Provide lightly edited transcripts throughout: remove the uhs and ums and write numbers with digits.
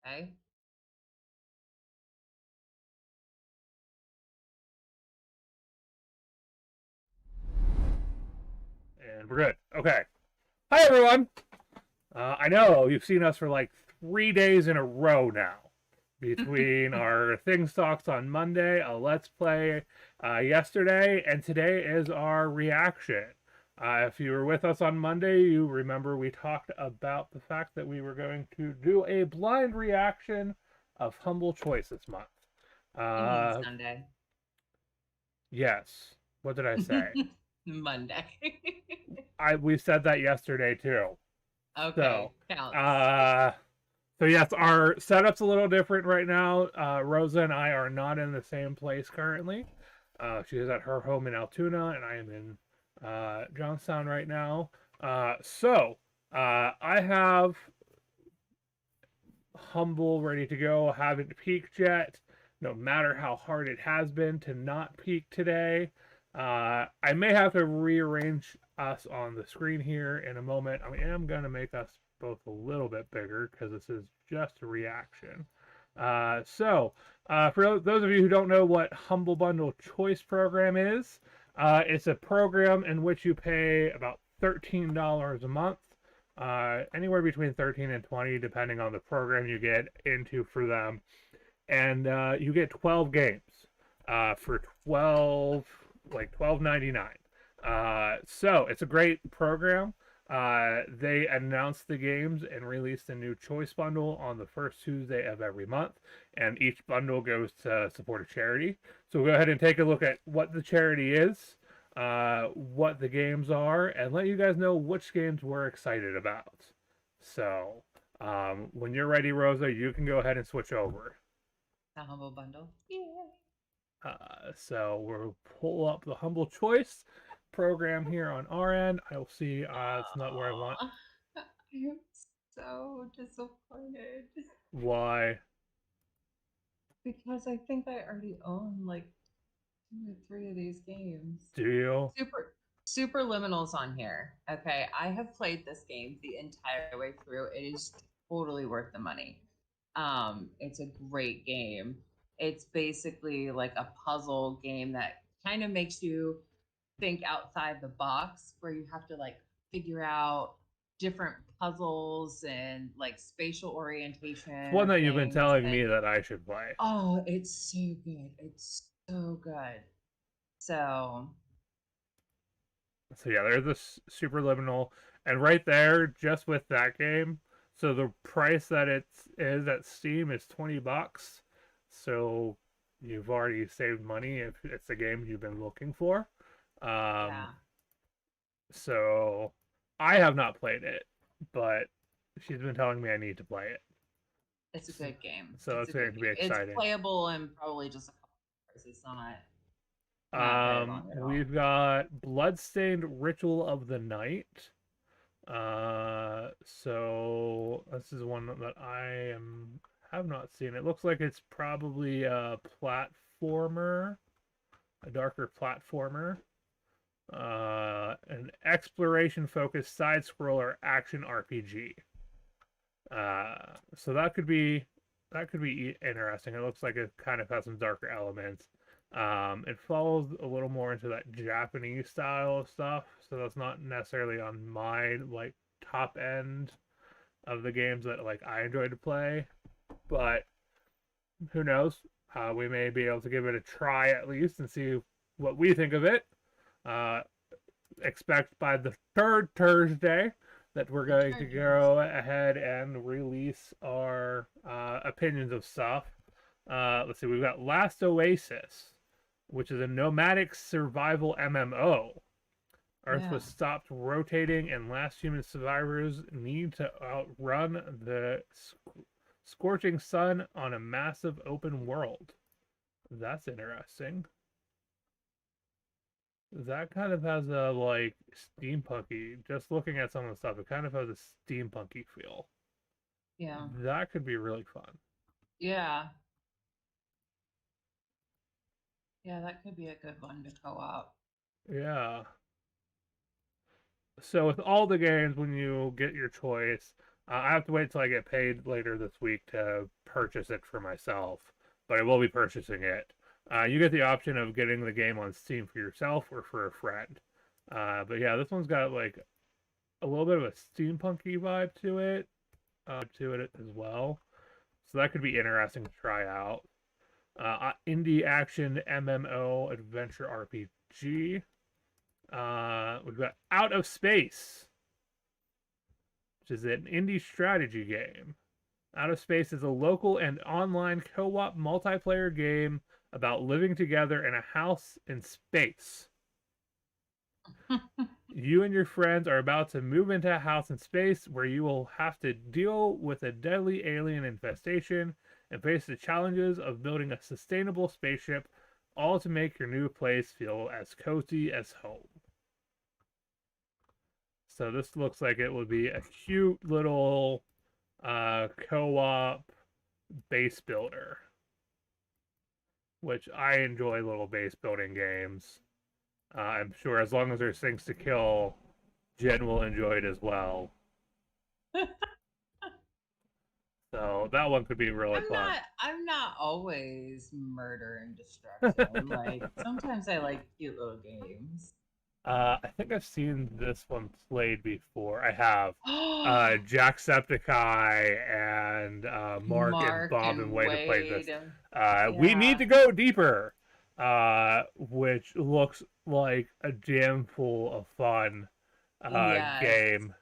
Okay. And we're good. Okay. Hi, everyone. I know you've seen us for like 3 days in a row now. Between our Things Talks on Monday, a Let's Play yesterday, and today is our reaction. If you were with us on Monday, you remember we talked about the fact that we were going to do a blind reaction of Humble Choice this month. You mean Uh, Sunday. yes. What did I say? Monday. We said that yesterday too. So, Okay, counts. uh, so yes, our setup's a little different right now. Rosa and I are not in the same place currently. She is at her home in Altoona, and I am in Johnstown right now. I have Humble ready to go. Haven't peaked yet, no matter how hard it has been to not peak today. I may have to rearrange us on the screen here in a moment. I am going to make us both a little bit bigger because this is just a reaction. For those of you who don't know what Humble Bundle Choice Program is, it's a program in which you pay about $13 a month, anywhere between 13 and 20, depending on the program you get into for them, and you get 12 games for 12.99. So it's a great program. They announce the games and release a new choice bundle on the first Tuesday of every month, and each bundle goes to support a charity. So we'll go ahead and take a look at what the charity is, what the games are, and let you guys know which games we're excited about. So when you're ready, Rosa, you can go ahead and switch over. The humble bundle. Yeah. So we'll pull up the Humble Choice program here on our end. I will see it's not where I want. I am so disappointed Why? because I think I already own like 2 or 3 of these games. Do you? Super liminals on here. Okay, I have played this game the entire way through. It is totally worth the money. It's a great game. It's basically like a puzzle game that kind of makes you think outside the box, where you have to like figure out different puzzles and like spatial It's orientation one of that you've been things. telling me And that I should play. oh, it's so good. It's so good. So So yeah, there's this super liminal, and right there, just with that game, so the price that it is at Steam is $20. So you've already saved money if it's a game you've been looking for. Um, yeah, so I have not played it, but she's been telling me I need to play it. it's a So, good game. so It's a it's going good to game. be It's exciting. playable in probably just a couple hours. It's not very long at all. We've got Bloodstained Ritual of the Night. So this is one that have not seen. It looks like it's probably a platformer, a darker platformer, an exploration-focused side-scroller action RPG. So that could be interesting. It looks like it kind of has some darker elements. It falls a little more into that Japanese style of stuff, so that's not necessarily on my like top end of the games that like I enjoy to play. But who knows? We may be able to give it a try at least and see what we think of it. Uh, expect by the third Thursday that we're The going to Chargers. go ahead and release our opinions of stuff. Let's see, we've got Last Oasis, which is a nomadic survival MMO. Earth Yeah. was stopped rotating, and last human survivors need to outrun the scorching sun on a massive open world. That's interesting. That kind of has a like steampunky. Just looking at some of the stuff, it kind of has a steampunky feel. Yeah. That could be really fun. Yeah. Yeah, that could be a good one to co-op. Yeah. So with all the games, when you get your choice, I have to wait till I get paid later this week to purchase it for myself, but I will be purchasing it. You get the option of getting the game on Steam for yourself or for a friend. But yeah, this one's got like a little bit of a steampunky vibe to it as well. So that could be interesting to try out. Indie action MMO adventure RPG. We've got Out of Space, which is an indie strategy game. Out of Space is a local and online co-op multiplayer game about living together in a house in space. You and your friends are about to move into a house in space where you will have to deal with a deadly alien infestation and face the challenges of building a sustainable spaceship, all to make your new place feel as cozy as home. So this looks like it would be a cute little co-op base builder, which I enjoy little base building games. I'm sure as long as there's things to kill, Jen will enjoy it as well. So that one could be really fun. I'm not always murder and destruction. Like sometimes I like cute little games. I think I've seen this one played before. I have. Jacksepticeye and Mark and Bob and Wade have played this. Yeah. We need to go deeper, which looks like a jam full of fun yes. game.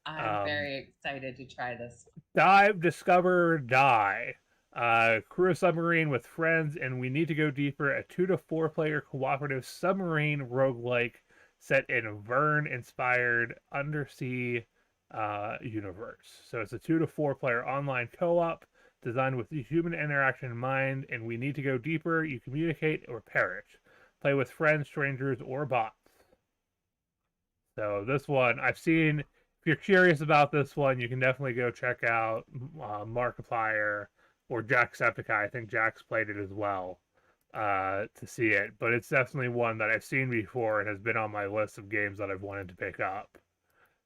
I'm very excited to try this. Dive, discover, die. Crew a submarine with friends, and we need to go deeper. A 2 to 4 player cooperative submarine roguelike set in Verne-inspired undersea universe. So it's a 2 to 4 player online co-op designed with the human interaction in mind, and we need to go deeper. You communicate or perish. Play with friends, strangers, or bots. So this one, I've seen. If you're curious about this one, you can definitely go check out Markiplier or Jacksepticeye. I think Jack's played it as well to see it. But it's definitely one that I've seen before and has been on my list of games that I've wanted to pick up.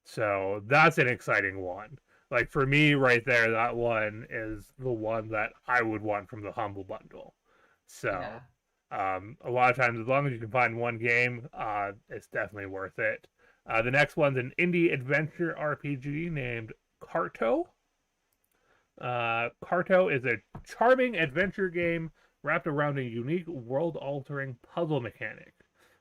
So that's an exciting one. Like for me right there, that one is the one that I would want from the Humble Bundle. So yeah. A lot of times, as long as you can find one game, it's definitely worth it. The next one's an indie adventure RPG named Carto. Carto is a charming adventure game wrapped around a unique world-altering puzzle mechanic.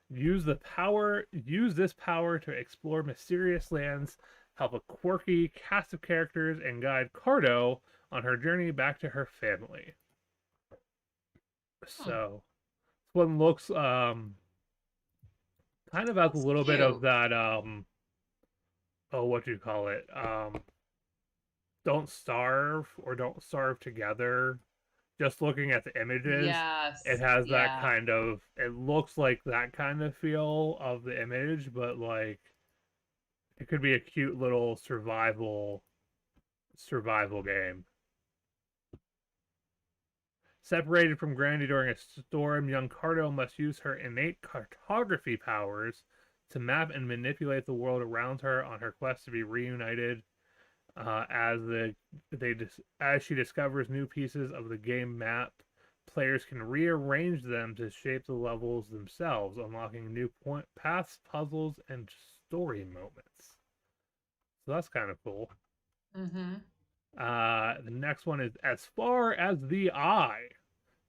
Use this power to explore mysterious lands, help a quirky cast of characters, and guide Carto on her journey back to her family. So, this one looks kind of has a little bit of that what do you call it? Don't Starve or Don't Starve Together. Just looking at the images, yes, it has that kind of, it looks like that kind of feel of the image, but like it could be a cute little survival game. Separated from Grandy during a storm, young Carto must use her innate cartography powers to map and manipulate the world around her on her quest to be reunited. As she discovers new pieces of the game map, players can rearrange them to shape the levels themselves, unlocking new paths, puzzles, and story moments. So that's kind of cool. Mm-hmm. The next one is As Far as the Eye,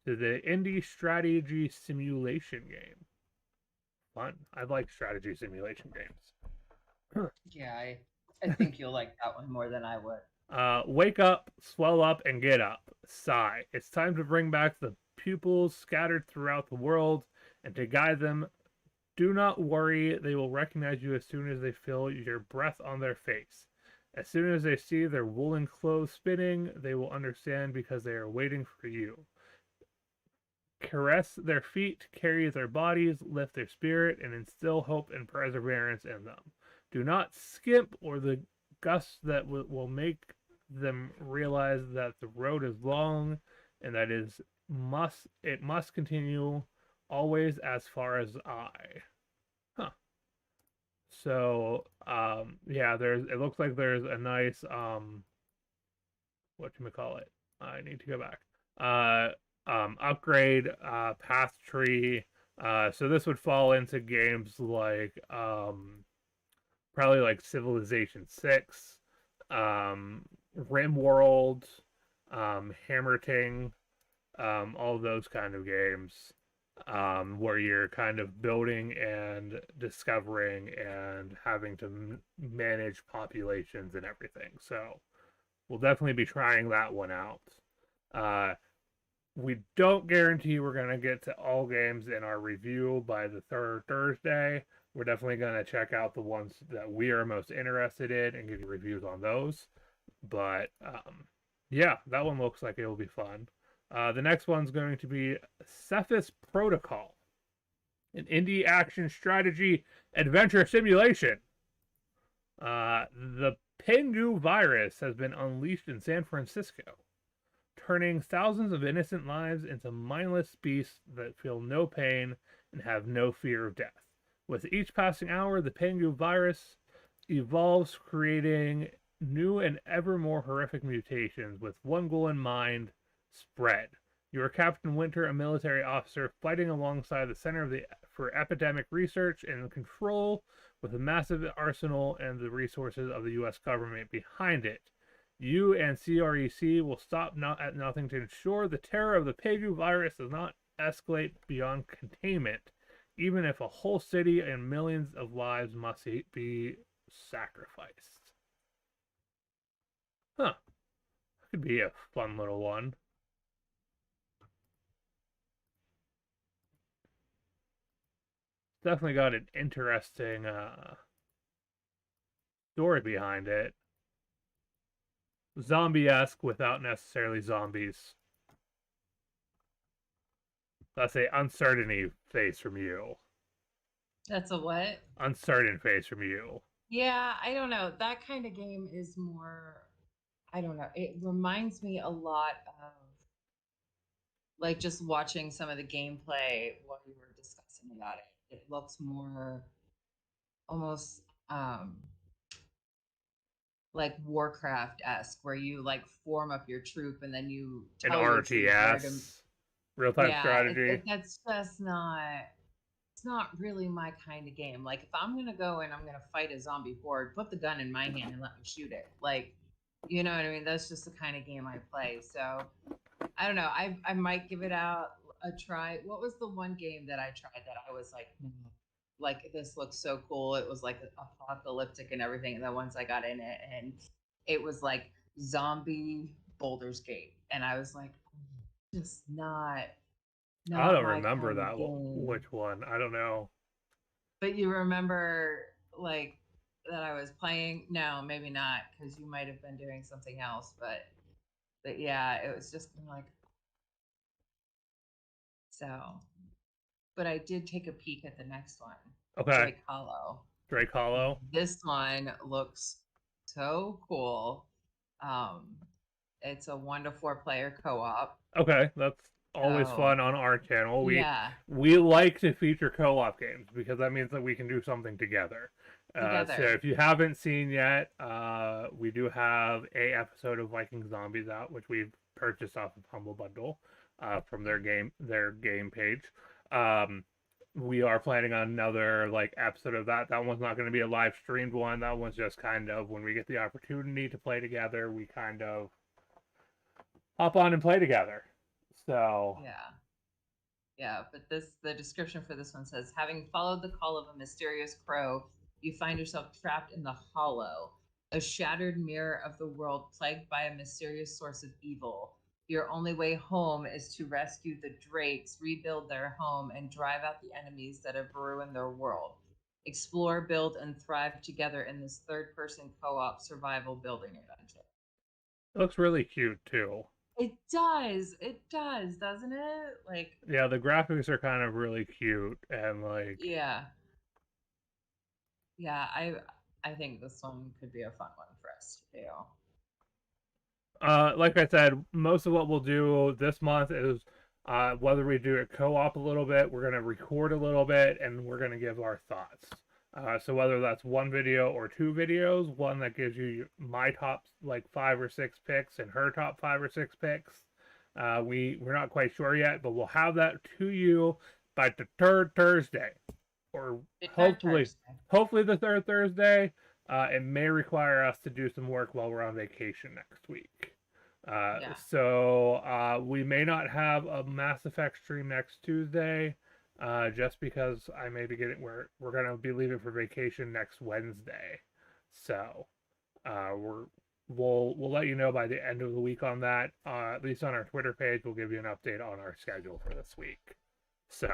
to the indie strategy simulation game. Fun. I like strategy simulation games. Yeah, I think you'll like that one more than I would. Wake up, swell up, and get up. Sigh. It's time to bring back the pupils scattered throughout the world and to guide them. Do not worry, they will recognize you as soon as they feel your breath on their face. As soon as they see their woolen clothes spinning, they will understand because they are waiting for you. Caress their feet, carry their bodies, lift their spirit, and instill hope and perseverance in them. Do not skimp or the gusts that will make them realize that the road is long and that it must continue always as far as I. Huh. So, yeah, it looks like there's a nice whatchamacallit. I need to go back. Upgrade path tree. So this would fall into games like probably like Civilization 6, RimWorld, Hammerting, all those kind of games where you're kind of building and discovering and having to manage populations and everything. So we'll definitely be trying that one out. We don't guarantee we're going to get to all games in our review by the third Thursday. We're definitely going to check out the ones that we are most interested in and give you reviews on those. But yeah, that one looks like it will be fun. The next one's going to be Cephas Protocol, an indie action strategy adventure simulation. The Pengu virus has been unleashed in San Francisco, turning thousands of innocent lives into mindless beasts that feel no pain and have no fear of death. With each passing hour, the Pengu virus evolves, creating new and ever more horrific mutations with one goal in mind: spread. You are Captain Winter, a military officer fighting alongside the Center for Epidemic Research and Control, with a massive arsenal and the resources of the U.S. government behind it. You and CREC will stop at nothing to ensure the terror of the Pengu virus does not escalate beyond containment, even if a whole city and millions of lives must be sacrificed. Huh. That could be a fun little one. Definitely got an interesting story behind it. Zombie-esque without necessarily zombies. That's a uncertainty face from you. That's a what? Uncertain face from you. Yeah, I don't know. That kind of game is more, I don't know. It reminds me a lot of like just watching some of the gameplay while we were discussing about it. It looks more almost like Warcraft-esque, where you like form up your troop and then you An tell your troop where to. RTS, real-time strategy. That's just not. It's not really my kind of game. Like if I'm gonna go and I'm gonna fight a zombie horde, put the gun in my hand and let me shoot it. Like, you know what I mean? That's just the kind of game I play. So I don't know. I might give it out a try. What was the one game that I tried that I was like this looks so cool. It was like apocalyptic and everything. And then once I got in it, and it was like zombie Baldur's Gate, and I was like, just not. I don't remember that one. Which one? I don't know. But you remember like that I was playing? No, maybe not, because you might have been doing something else. But yeah, it was just like so. But I did take a peek at the next one. Okay. Drake Hollow. Drake Hollow. This one looks so cool. It's a 1 to 4 player co-op. Okay, that's always fun on our channel. We like to feature co-op games because that means that we can do something together. So if you haven't seen yet, we do have a episode of Viking Zombies out, which we've purchased off of Humble Bundle from their game page. We are planning on another like episode of that. That one's not going to be a live streamed one. That one's just kind of when we get the opportunity to play together, we kind of hop on and play together. So yeah, but the description for this one says, having followed the call of a mysterious crow, you find yourself trapped in the Hollow, a shattered mirror of the world plagued by a mysterious source of evil. Your only way home is to rescue the Drakes, rebuild their home, and drive out the enemies that have ruined their world. Explore, build, and thrive together in this third-person co-op survival building adventure. It looks really cute too. It does, doesn't it? Like, yeah, the graphics are kind of really cute and like yeah, I think this one could be a fun one for us to do. Like I said, most of what we'll do this month is whether we do a co-op a little bit, we're going to record a little bit, and we're going to give our thoughts. So whether that's one video or two videos, one that gives you my top like 5 or 6 picks and her top 5 or 6 picks, we're not quite sure yet, but we'll have that to you by the third Thursday, or The third hopefully Thursday. hopefully the third Thursday. It may require us to do some work while we're on vacation next week. Yeah. So we may not have a Mass Effect stream next Tuesday, just because I may be we're gonna be leaving for vacation next Wednesday. So we'll let you know by the end of the week on that. At least on our Twitter page, we'll give you an update on our schedule for this week. So,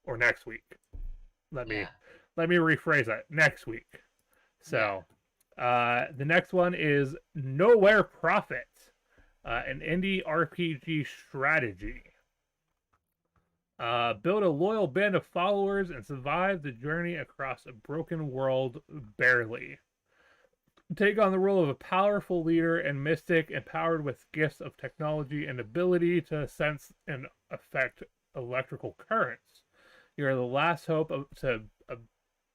or next week. Let me rephrase that. Next week. So, the next one is Nowhere Prophet, an indie RPG strategy. Build a loyal band of followers and survive the journey across a broken world barely. Take on the role of a powerful leader and mystic empowered with gifts of technology and ability to sense and affect electrical currents. You are the last hope to a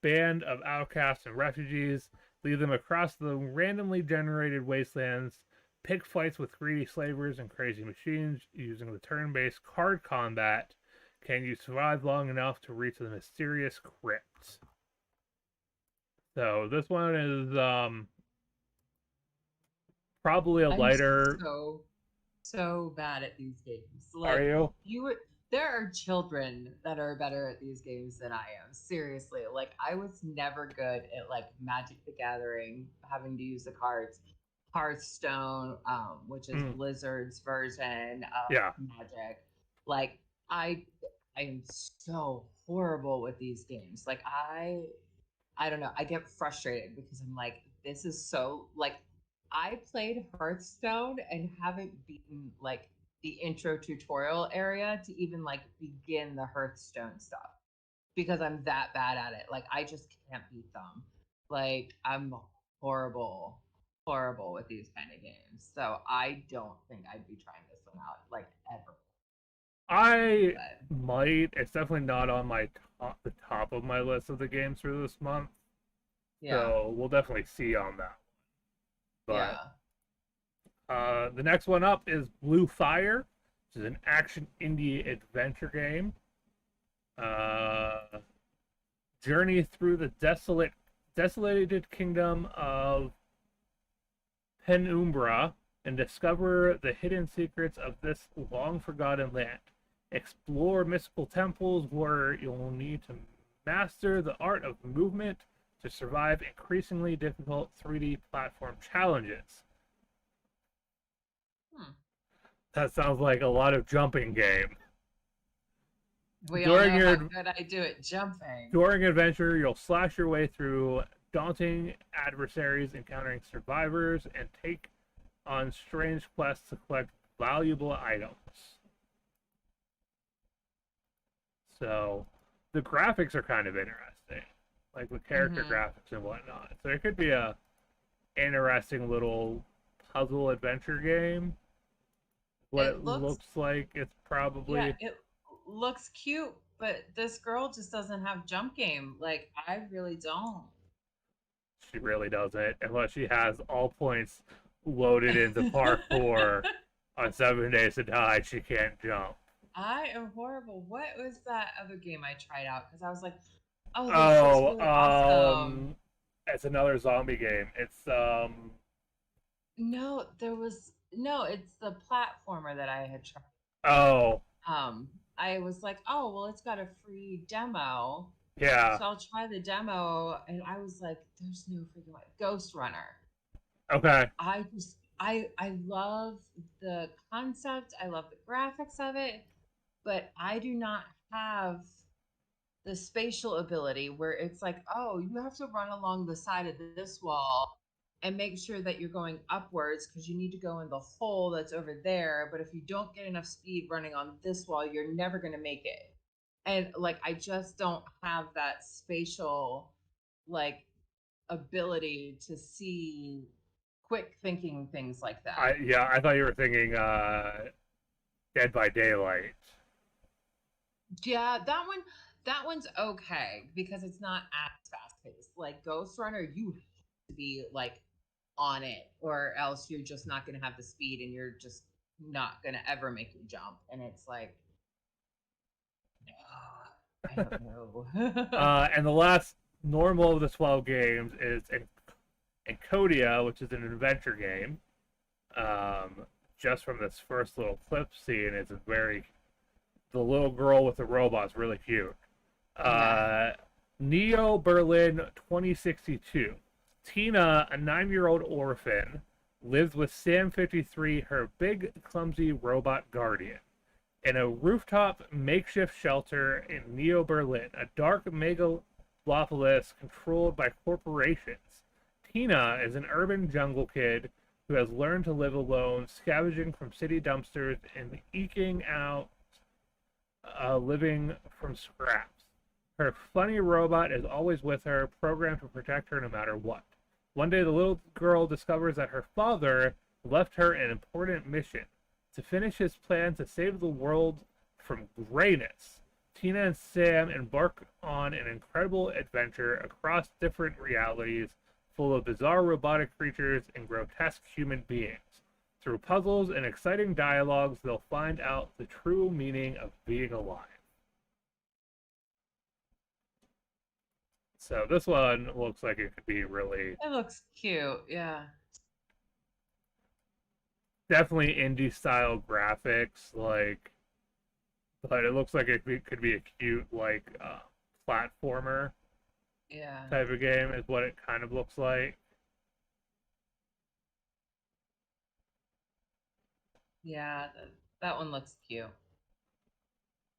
band of outcasts and refugees. Lead them across the randomly generated wastelands. Pick fights with greedy slavers and crazy machines using the turn-based card combat. Can you survive long enough to reach the mysterious crypt? So this one is probably a lighter. I'm so bad at these games. Like, are you? There are children that are better at these games than I am. Seriously, like I was never good at like Magic the Gathering, having to use the cards. Hearthstone, which is Blizzard's version of Magic. Like I am so horrible with these games. Like I don't know. I get frustrated because I'm like, this is so like I played Hearthstone and haven't beaten like the intro tutorial area to even like begin the Hearthstone stuff because I'm that bad at it. Like I just can't beat them. Like I'm horrible with these kind of games. So I don't think I'd be trying this one out like ever. Might. It's definitely not on the top of my list of the games for this month. Yeah. So we'll definitely see on that one. But the next one up is Blue Fire, which is an action indie adventure game. Journey through the desolated kingdom of Penumbra and discover the hidden secrets of this long-forgotten land. Explore mystical temples where you'll need to master the art of movement to survive increasingly difficult 3D platform challenges. That sounds like a lot of jumping game. We all know how good I do at jumping. During adventure, you'll slash your way through daunting adversaries, encountering survivors, and take on strange quests to collect valuable items. So, the graphics are kind of interesting, like the character graphics and whatnot. So it could be a interesting little puzzle adventure game. It looks like it's probably it looks cute, but this girl just doesn't have jump game. Like I really don't. She really doesn't, unless she has all points loaded into parkour on 7 Days to Die. She can't jump. I am horrible. What was that other game I tried out? Because I was like, oh, this is really awesome. It's another zombie game. It's No, it's the platformer that I had tried. Oh. I was like, oh well, it's got a free demo. Yeah. So I'll try the demo, and I was like, there's no freaking way. Ghost Runner. Okay. I love the concept. I love the graphics of it, but I do not have the spatial ability where it's like, oh, you have to run along the side of this wall and make sure that you're going upwards because you need to go in the hole that's over there. But if you don't get enough speed running on this wall, you're never going to make it. And like, I just don't have that spatial like ability to see quick thinking things like that. I thought you were thinking Dead by Daylight. Yeah, that one's okay because it's not as fast paced. Like Ghost Runner, you have to be like on it, or else you're just not going to have the speed, and you're just not going to ever make you jump. And it's like, no, I don't know. And the last normal of the 12 games is Encodia, which is an adventure game. Just from this first little clip scene, it's the little girl with the robot's really cute. Neo Berlin 2062. Tina, a 9-year-old orphan, lives with Sam 53, her big, clumsy robot guardian. In a rooftop makeshift shelter in Neo Berlin, a dark megalopolis controlled by corporations. Tina is an urban jungle kid who has learned to live alone, scavenging from city dumpsters and eking out living from scraps. Her funny robot is always with her, programmed to protect her no matter what. One day, the little girl discovers that her father left her an important mission: to finish his plan to save the world from grayness. Tina and Sam embark on an incredible adventure across different realities, full of bizarre robotic creatures and grotesque human beings. Through puzzles and exciting dialogues, they'll find out the true meaning of being alive. So this one looks like it could be really... It looks cute, yeah. Definitely indie-style graphics, like... But it looks like it could be a cute, like, platformer type of game is what it kind of looks like. Yeah, that one looks cute.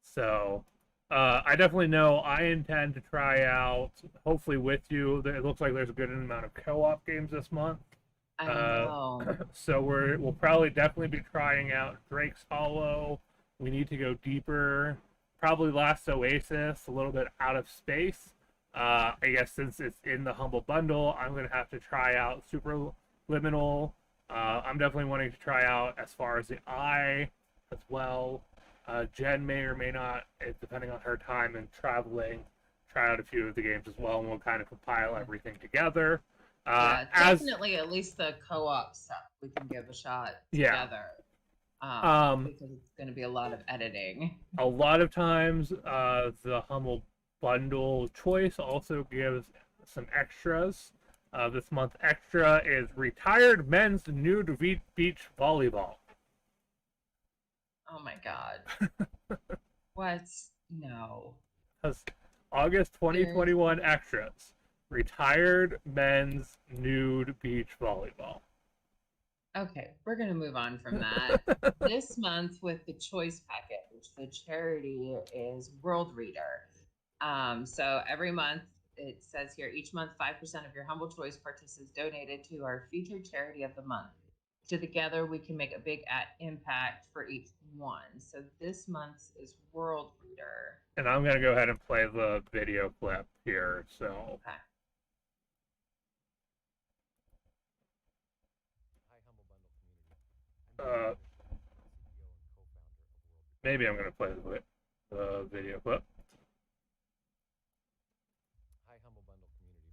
So, I definitely know I intend to try out, hopefully with you. It looks like there's a good amount of co-op games this month. I know. So we'll probably definitely be trying out Drake's Hollow. We need to go deeper. Probably Last Oasis, a little bit out of space. I guess since it's in the Humble Bundle, I'm going to have to try out Super Liminal. I'm definitely wanting to try out As Far as the Eye as well. Jen may or may not, depending on her time and traveling, try out a few of the games as well, and we'll kind of compile everything together. Definitely at least the co-op stuff we can give a shot together. Because it's going to be a lot of editing. A lot of times, the Humble Bundle choice also gives some extras. This month extra is Retired Men's Nude Beach Volleyball. Oh my god. What? No. That's August 2021 extras. Retired Men's Nude Beach Volleyball. Okay, we're going to move on from that. This month with the choice packet, which the charity is World Reader. So every month, it says here, each month 5% of your Humble Choice purchase is donated to our featured charity of the month. Together, we can make a big impact for each one. So this month's is World Reader. And I'm going to go ahead and play the video clip here. So. Okay. Maybe I'm going to play the video clip. Hi, Humble Bundle community.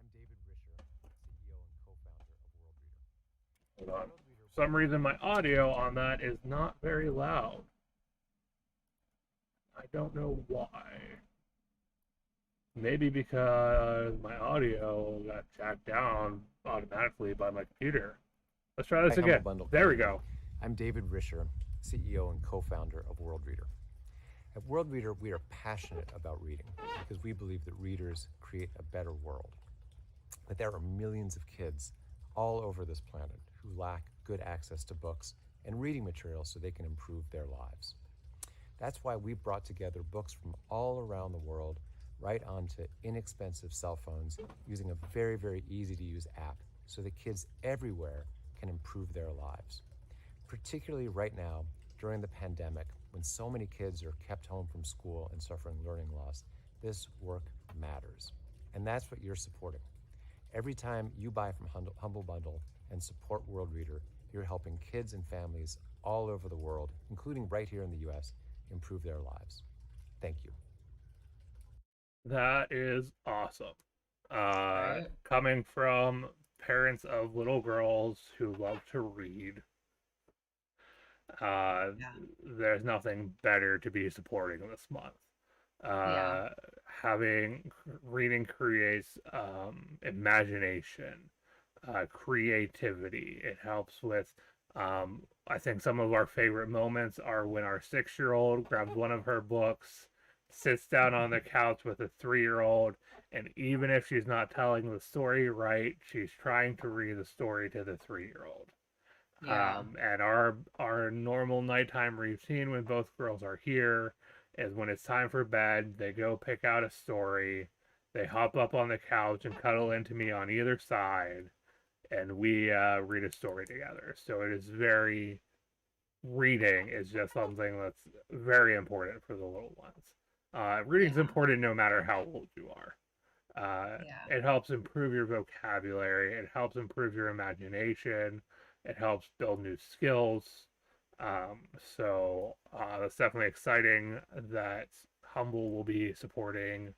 I'm David Risher, CEO and co-founder of World Reader. Hold on. For some reason, my audio on that is not very loud. I don't know why. Maybe because my audio got jacked down automatically by my computer. Let's try this again. There we go. I'm David Risher, CEO and co-founder of World Reader. At World Reader, we are passionate about reading because we believe that readers create a better world. But there are millions of kids all over this planet who lack good access to books and reading materials so they can improve their lives. That's why we brought together books from all around the world right onto inexpensive cell phones using a very, very easy to use app so that kids everywhere can improve their lives. Particularly right now, during the pandemic, when so many kids are kept home from school and suffering learning loss, this work matters. And that's what you're supporting. Every time you buy from Humble Bundle and support World Reader, you're helping kids and families all over the world, including right here in the U.S., improve their lives. Thank you. That is awesome. Right. Coming from parents of little girls who love to read, Yeah. there's nothing better to be supporting this month. Yeah. Having reading creates imagination, creativity. It helps with, I think some of our favorite moments are when our 6-year-old grabs one of her books, sits down on the couch with a 3-year-old, and even if she's not telling the story right, she's trying to read the story to the 3-year-old. Yeah. And our normal nighttime routine when both girls are here is when it's time for bed, they go pick out a story, they hop up on the couch and cuddle into me on either side, and we read a story together. So it is reading is just something that's very important for the little ones. Reading's important no matter how old you are. Yeah. It helps improve your vocabulary. It helps improve your imagination. It helps build new skills. So it's definitely exciting that Humble will be supporting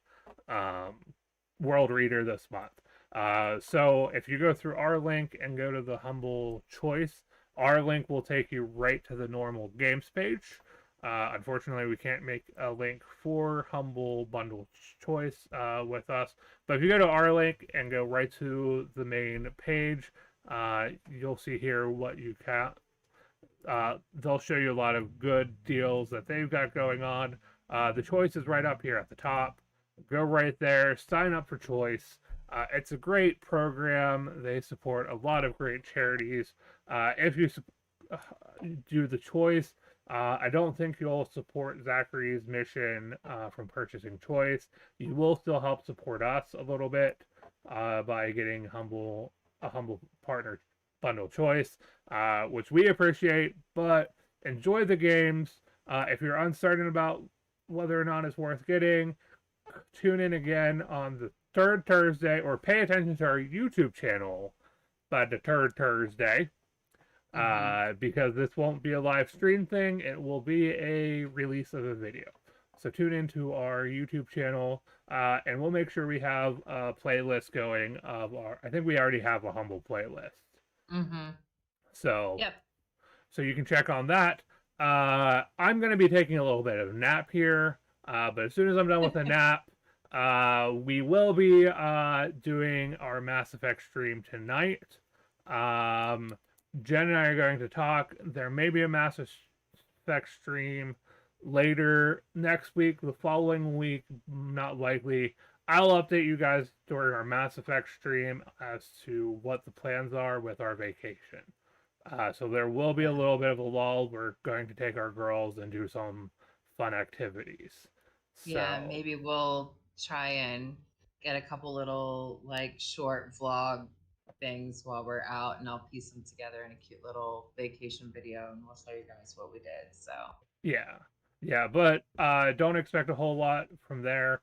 World Reader this month. So if you go through our link and go to the Humble choice, our link will take you right to the normal games page. Unfortunately, we can't make a link for Humble Bundle Choice with us. But if you go to our link and go right to the main page, you'll see here what you can. They'll show you a lot of good deals that they've got going on. The choice is right up here at the top. Go right there, sign up for Choice. It's a great program. They support a lot of great charities. If you do the Choice, I don't think you'll support Zachary's mission from purchasing Choice. You will still help support us a little bit by getting a Humble Partner Bundle Choice, which we appreciate, but enjoy the games. If you're uncertain about whether or not it's worth getting, tune in again on the third Thursday, or pay attention to our YouTube channel by the third Thursday. Because this won't be a live stream thing, it will be a release of a video. So tune into our YouTube channel, and we'll make sure we have a playlist going of our. I think we already have a Humble playlist. So, so you can check on that. I'm going to be taking a little bit of a nap here, but as soon as I'm done with the nap, we will be doing our Mass Effect stream tonight. Jen and I are going to talk. There may be a Mass Effect stream later next week, the following week, not likely. I'll update you guys during our Mass Effect stream as to what the plans are with our vacation. So there will be a little bit of a lull. We're going to take our girls and do some fun activities. Yeah, maybe we'll try and get a couple little like short vlog things while we're out, and I'll piece them together in a cute little vacation video, and we'll show you guys what we did. So yeah, but don't expect a whole lot from there.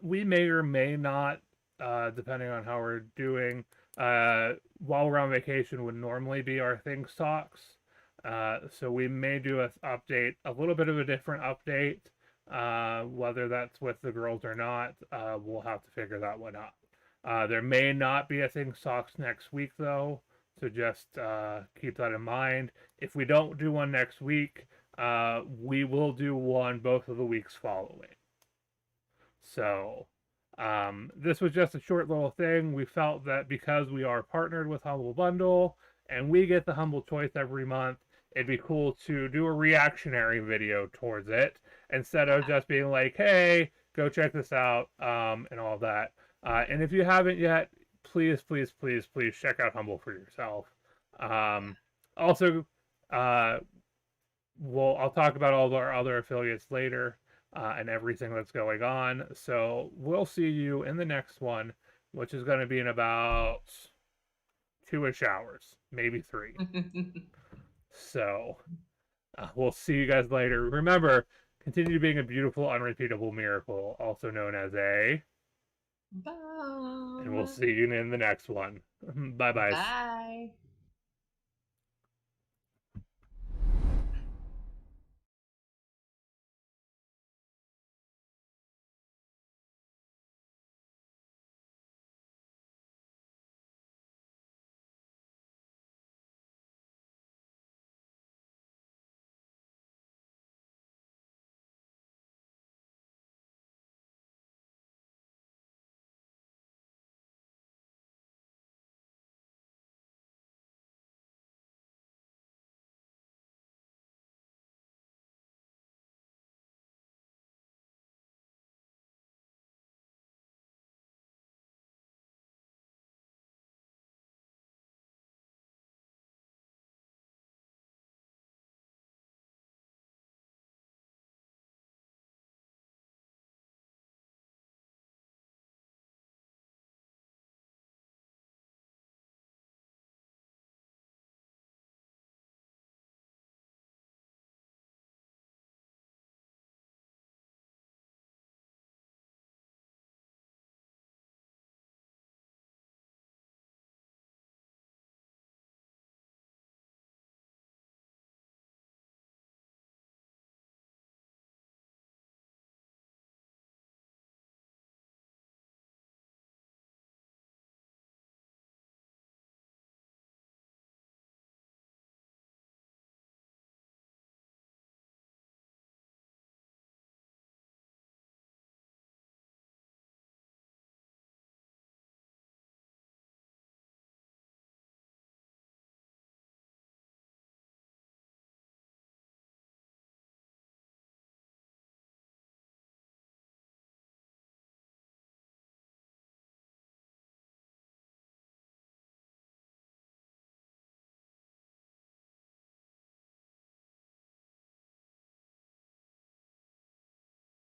We may or may not, depending on how we're doing. While we're on vacation would normally be our Things Talks. So we may do an update, a little bit of a different update. Whether that's with the girls or not, we'll have to figure that one out. There may not be a Things Talks next week, though, so just keep that in mind. If we don't do one next week, we will do one both of the weeks following. So this was just a short little thing. We felt that because we are partnered with Humble Bundle and we get the Humble Choice every month, it'd be cool to do a reactionary video towards it instead of just being like, hey, go check this out, and all that. And if you haven't yet, please check out Humble for yourself. Also, I'll talk about all of our other affiliates later. And everything that's going on. So we'll see you in the next one, which is going to be in about 2-ish hours, maybe 3. So we'll see you guys later. Remember, continue being a beautiful, unrepeatable miracle, also known as a bomb. And we'll see you in the next one. Bye. Bye.